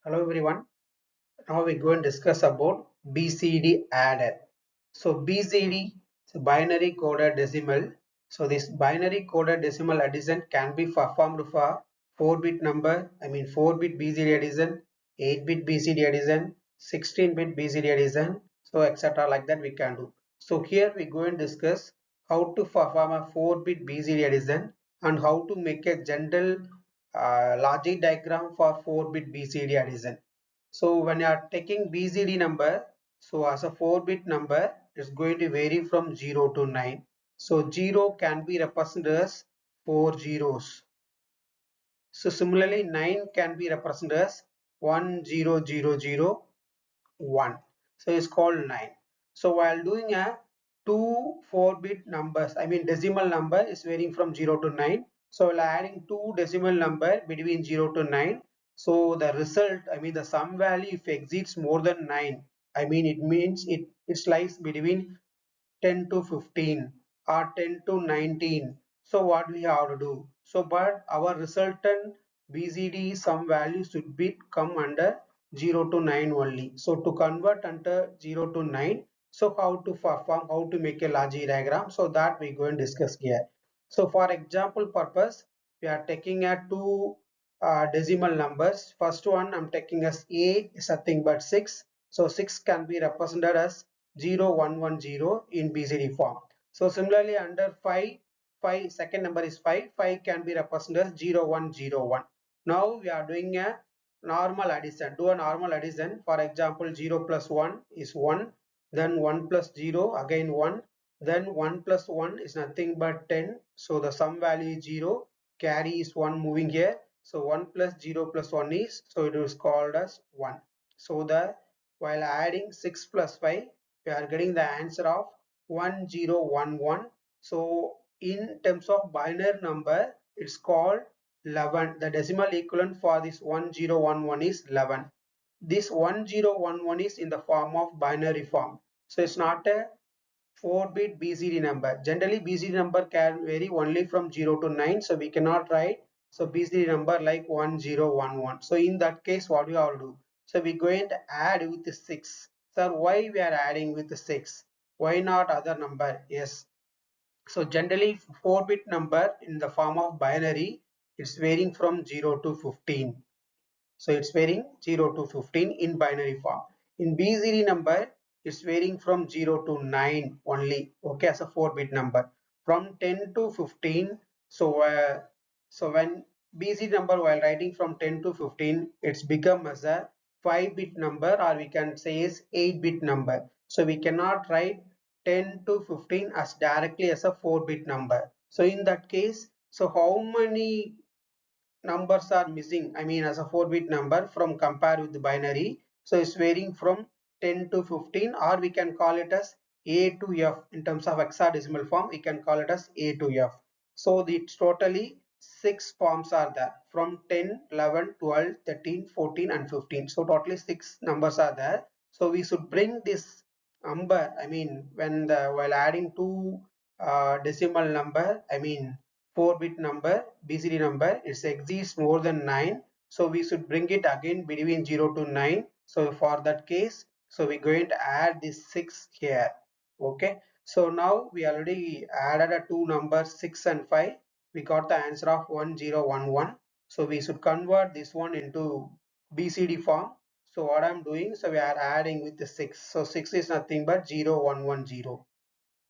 Hello everyone. Now we're going to discuss about BCD adder. So BCD is a binary coded decimal. So this binary coded decimal addition can be performed for 4-bit number, 4-bit BCD addition, 8-bit BCD addition, 16-bit BCD addition, so etc. like that we can do. So here we're going to discuss how to perform a 4-bit BCD addition and how to make a general logic diagram for 4-bit BCD addition. So when you are taking BCD number, so as a 4-bit number, it's going to vary from 0 to 9. So 0 can be represented as 4 zeros. So similarly 9 can be represented as 10001. So it's called 9. So while doing a two 4-bit numbers, decimal number is varying from 0 to 9. So while adding two decimal number between 0 to 9, so the result, the sum value if exceeds more than 9, it means it lies between 10 to 15 or 10 to 19. So what we have to do? So but our resultant BCD sum value should be come under 0 to 9 only. So to convert under 0 to 9, so how to perform, how to make a logic diagram, so that we go and discuss here. So for example purpose, we are taking a two decimal numbers. First one I'm taking as A is nothing but 6. So 6 can be represented as 0110 in BCD form. So similarly under 5, second number is 5, 5 can be represented as 0101. Now we are doing a normal addition. Do a normal addition. For example, 0 plus 1 is 1, then 1 plus 0 again 1, then 1 plus 1 is nothing but 10. So the sum value is 0, carry is 1 moving here. So 1 plus 0 plus 1 is, so it is called as 1. So the while adding 6 plus 5, we are getting the answer of 1011. So in terms of binary number, it's called 11. The decimal equivalent for this 1011 is 11. This 1011 is in the form of binary form. So it's not a 4-bit BCD number. Generally, BCD number can vary only from 0 to 9. So we cannot write so BCD number like 1011. So in that case, what we have to do? So we're going to add with the 6. Sir, why we are adding with the 6? Why not other number? Yes. So generally 4-bit number in the form of binary, it's varying from 0 to 15. So it's varying 0 to 15 in binary form. In BCD number, it's varying from 0 to 9 only, okay, as a 4-bit number. From 10 to 15, so when BCD number while writing from 10 to 15, it's become as a 5-bit number, or we can say is 8-bit number. So we cannot write 10 to 15 as directly as a 4-bit number. So in that case, so how many numbers are missing, as a 4-bit number from compare with the binary? So it's varying from 10 to 15, or we can call it as A to F. In terms of hexadecimal form, we can call it as A to F. So it's totally 6 forms are there, from 10, 11, 12, 13, 14 and 15. So totally 6 numbers are there. So we should bring this number, when the while adding two decimal number, 4-bit number, BCD number, it exists more than 9. So we should bring it again between 0 to 9. So for that case, so we're going to add this 6 here. Okay. So now we already added a two numbers 6 and 5. We got the answer of 1011. So we should convert this one into BCD form. So what I'm doing, so we are adding with the 6. So 6 is nothing but 0110.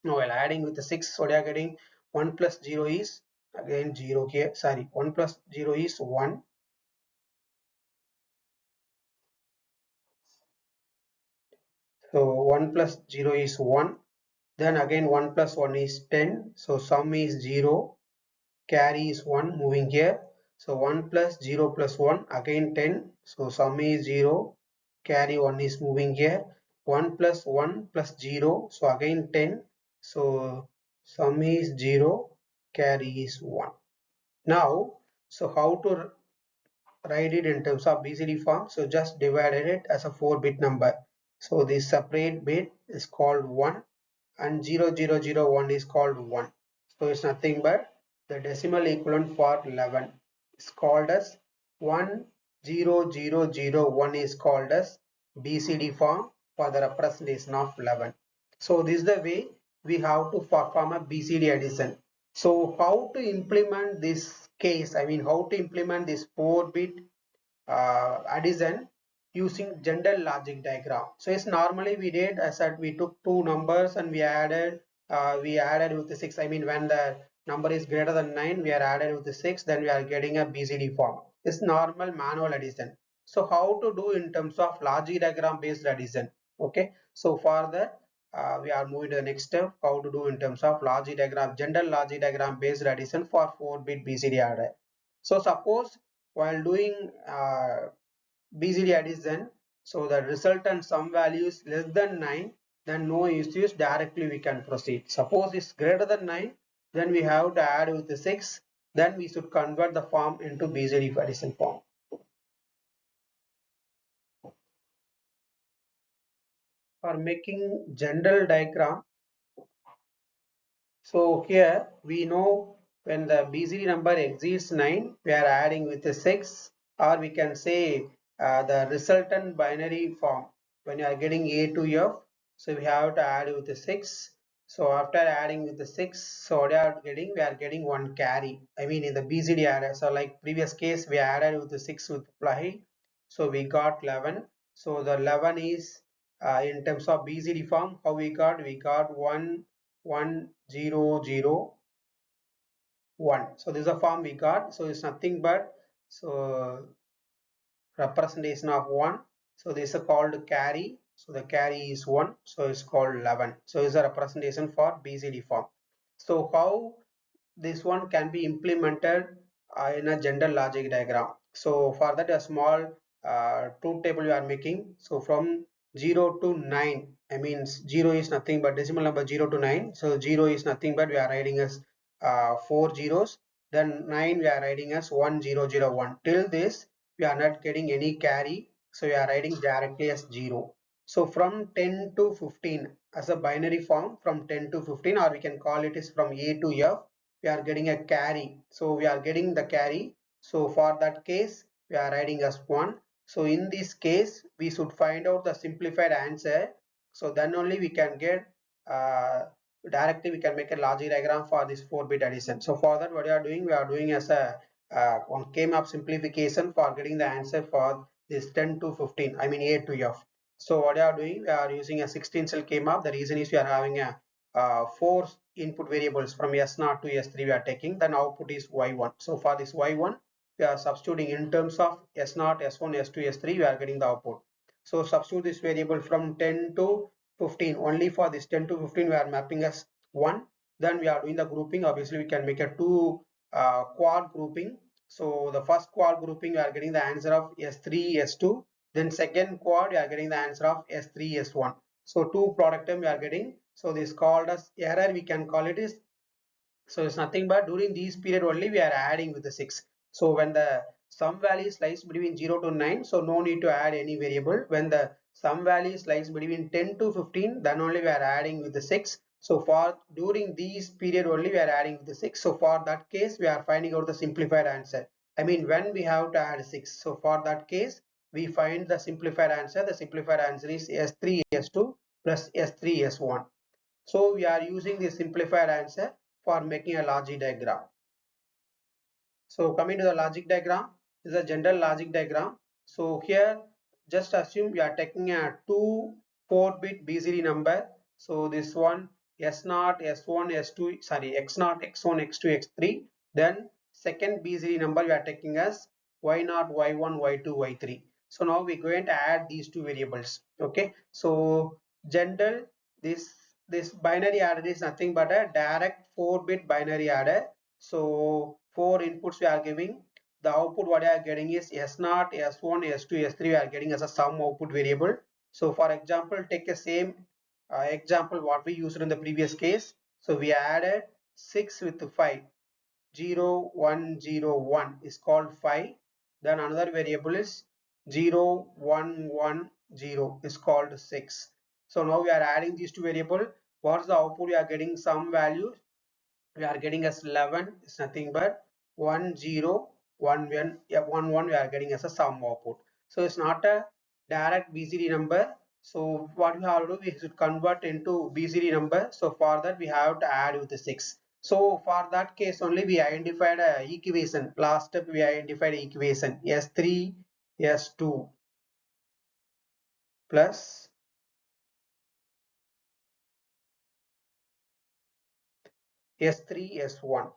Now while adding with the 6, what you are getting? 1 plus 0 is again 0 here. Sorry, 1 plus 0 is 1. So 1 plus 0 is 1. Then again 1 plus 1 is 10. So sum is 0. Carry is 1 moving here. So 1 plus 0 plus 1 again 10. So sum is 0. Carry 1 is moving here. 1 plus 1 plus 0. So again 10. So sum is 0. Carry is 1. Now, so how to write it in terms of BCD form? So just divided it as a 4-bit number. So this separate bit is called 1 and 0001 is called 1. So it's nothing but the decimal equivalent for 11. It's called as 1 0001 is called as BCD form for the representation of 11. So this is the way we have to perform a BCD addition. So how to implement this case, I mean how to implement this 4-bit addition using general logic diagram. So it's normally we did, as said, we took two numbers and we added with the 6. I mean when the number is greater than 9, we are added with the 6, then we are getting a BCD form. It's normal manual addition. So how to do in terms of logic diagram based addition? Okay, so for that we are moving to the next step, how to do in terms of logic diagram, general logic diagram based addition for 4-bit BCD adder. So suppose while doing BCD addition, so the resultant sum value is less than 9, then no issues, directly we can proceed. Suppose it's greater than 9, then we have to add with the 6, then we should convert the form into BCD addition form. For making general diagram, so here we know when the BCD number exceeds 9, we are adding with the 6, or we can say the resultant binary form. When you are getting A to F, so we have to add with the 6. So after adding with the 6, so what we are getting one carry. I mean in the BCD adder. So like previous case, we added with the 6 with apply. So we got 11. So the 11 is in terms of BCD form, how we got 1 1 0 0 1. So this is a form we got. So it's nothing but so representation of 1. So this is called carry. So the carry is 1. So it's called 11. So it's a representation for BCD form. So how this one can be implemented in a general logic diagram. So for that a small truth table we are making. So from 0 to 9, I mean 0 is nothing but decimal number 0 to 9. So 0 is nothing but we are writing as 4 zeros. Then 9 we are writing as 1001. Till this we are not getting any carry. So we are writing directly as 0. So from 10 to 15 as a binary form, from 10 to 15, or we can call it is from A to F, we are getting a carry. So we are getting the carry. So for that case, we are writing as 1. So in this case, we should find out the simplified answer. So then only we can get directly we can make a logic diagram for this 4-bit addition. So for that, what we are doing? We are doing as a on K-map simplification for getting the answer for this 10 to 15. I mean A to F. So what we are doing? We are using a 16 cell K-map. The reason is we are having a 4 input variables from S0 to S3 we are taking, then output is Y1. So for this Y1, we are substituting in terms of S0, S1, S2, S3, we are getting the output. So substitute this variable from 10 to 15. Only for this 10 to 15, we are mapping as 1. Then we are doing the grouping. Obviously, we can make a 2 quad grouping. So the first quad grouping, we are getting the answer of S3, S2. Then second quad, we are getting the answer of S3, S1. So two product term we are getting. So this called as error, we can call it is. So it's nothing but during this period only we are adding with the 6. So when the sum value lies between 0 to 9, so no need to add any variable. When the sum value lies between 10 to 15, then only we are adding with the 6. So for during this period only we are adding with the 6. So for that case we are finding out the simplified answer. I mean when we have to add 6. So for that case we find the simplified answer. The simplified answer is S3 S2 plus S3 S1. So we are using the simplified answer for making a logic diagram. So coming to the logic diagram, this is a general logic diagram. So here just assume we are taking a 4-bit BCD number. So this one S0, S1, S2, sorry, X0, X1, X2, X3. Then second BCD number we are taking as Y0, Y1, Y2, Y3. So now we're going to add these two variables. Okay. So general, this binary adder is nothing but a direct 4-bit binary adder. So 4 inputs we are giving. The output what we are getting is S0, S1, S2, S3 we are getting as a sum output variable. So for example, take the same example what we used in the previous case. So we added 6 with 5. 0 1 0 1 is called 5. Then another variable is 0 1 1 0 is called 6. So now we are adding these two variables. What's the output? We are getting some values. We are getting as 11 is nothing but 1 0 1 we are getting as a sum output. So it's not a direct BCD number. So what we have to do, we should convert into BCD number. So for that we have to add with the 6. So for that case only we identified a equation. Last step we identified equation S3 S2 plus S3 S1.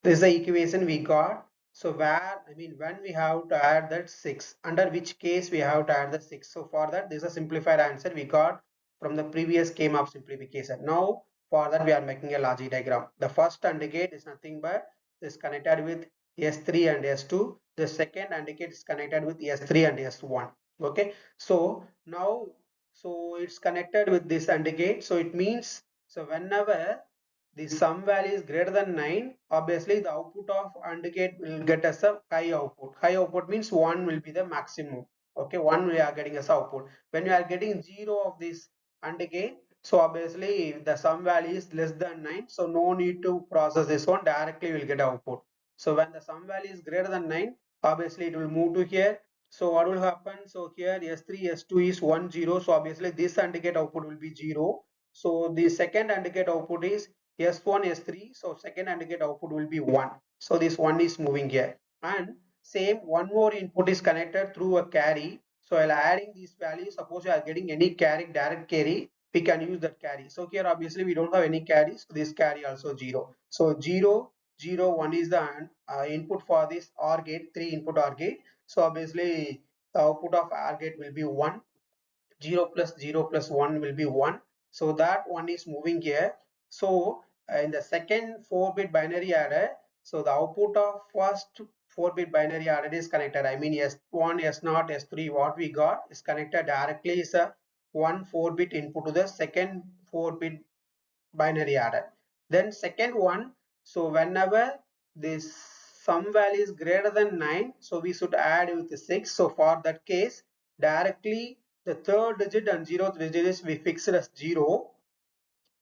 This is the equation we got. So where, I mean, when we have to add that 6, under which case we have to add the 6. So for that, this is a simplified answer we got from the previous scheme of simplification. Now for that we are making a logic diagram. The first AND gate is nothing but is connected with S3 and S2. The second AND gate is connected with S3 and S1. Okay. So now, so it's connected with this AND gate. So it means, so whenever the sum value is greater than 9, obviously the output of AND gate will get us a high output. High output means 1 will be the maximum. Okay, 1 we are getting as output. When we are getting 0 of this AND gate, so obviously the sum value is less than 9, so no need to process this one, directly will get output. So when the sum value is greater than 9, obviously it will move to here. So what will happen? So here S3 S2 is 1 0, so obviously this AND gate output will be 0. So the second AND gate output is S1 S3, so second AND gate output will be 1. So this 1 is moving here, and same one more input is connected through a carry. So while adding these values, suppose you are getting any carry, direct carry, we can use that carry. So here obviously we don't have any carry, so this carry also 0. So 0 0 1 is the input for this OR gate, 3 input OR gate. So obviously the output of OR gate will be 1. 0 plus 0 plus 1 will be 1. So that one is moving here. So in the second 4-bit binary adder, so the output of first 4-bit binary adder is connected. I mean S1, S0, S3, what we got is connected directly is a 1 4-bit input to the second 4-bit binary adder. Then second one, so whenever this sum value is greater than 9, so we should add with 6. So for that case, directly the third digit and 0th digit is we fixed as 0.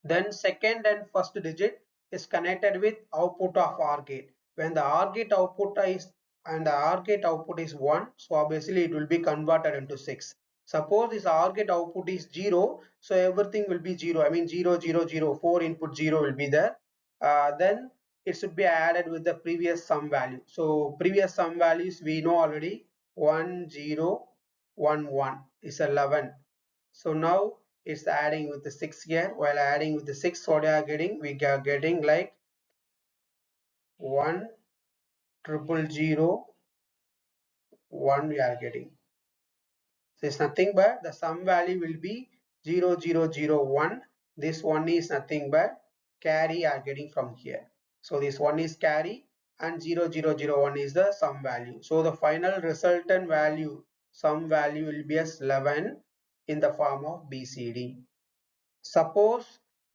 Then second and first digit is connected with output of OR gate. When the OR gate output is and the OR gate output is 1, so obviously it will be converted into 6. Suppose this OR gate output is 0, so everything will be 0. I mean 0 0 0, 4 input 0 will be there. Then it should be added with the previous sum value. So previous sum values we know already, 1 0 1 1 is 11. So now it's adding with the 6 here. While adding with the 6, what we are getting? We are getting like 1 triple 0 1 we are getting. So it's nothing but the sum value will be 0 0 0 1. This one is nothing but carry are getting from here. So this one is carry and 0 0 0 1 is the sum value. So the final resultant value, sum value will be as 11 in the form of BCD. Suppose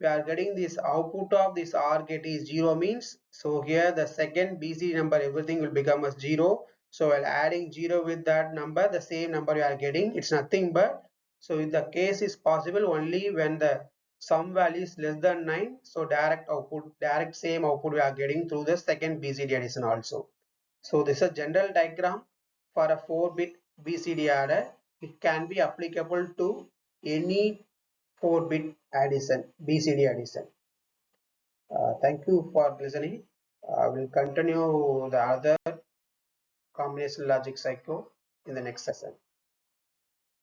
we are getting this output of this OR gate is 0 means, so here the second BCD number everything will become as 0. So while adding 0 with that number, the same number we are getting, it's nothing but, so in the case is possible only when the sum value is less than 9. So direct output, direct same output we are getting through the second BCD addition also. So this is a general diagram for a 4-bit BCD adder. It can be applicable to any 4-bit addition, BCD addition. Thank you for listening. We'll continue the other combination logic cycle in the next session.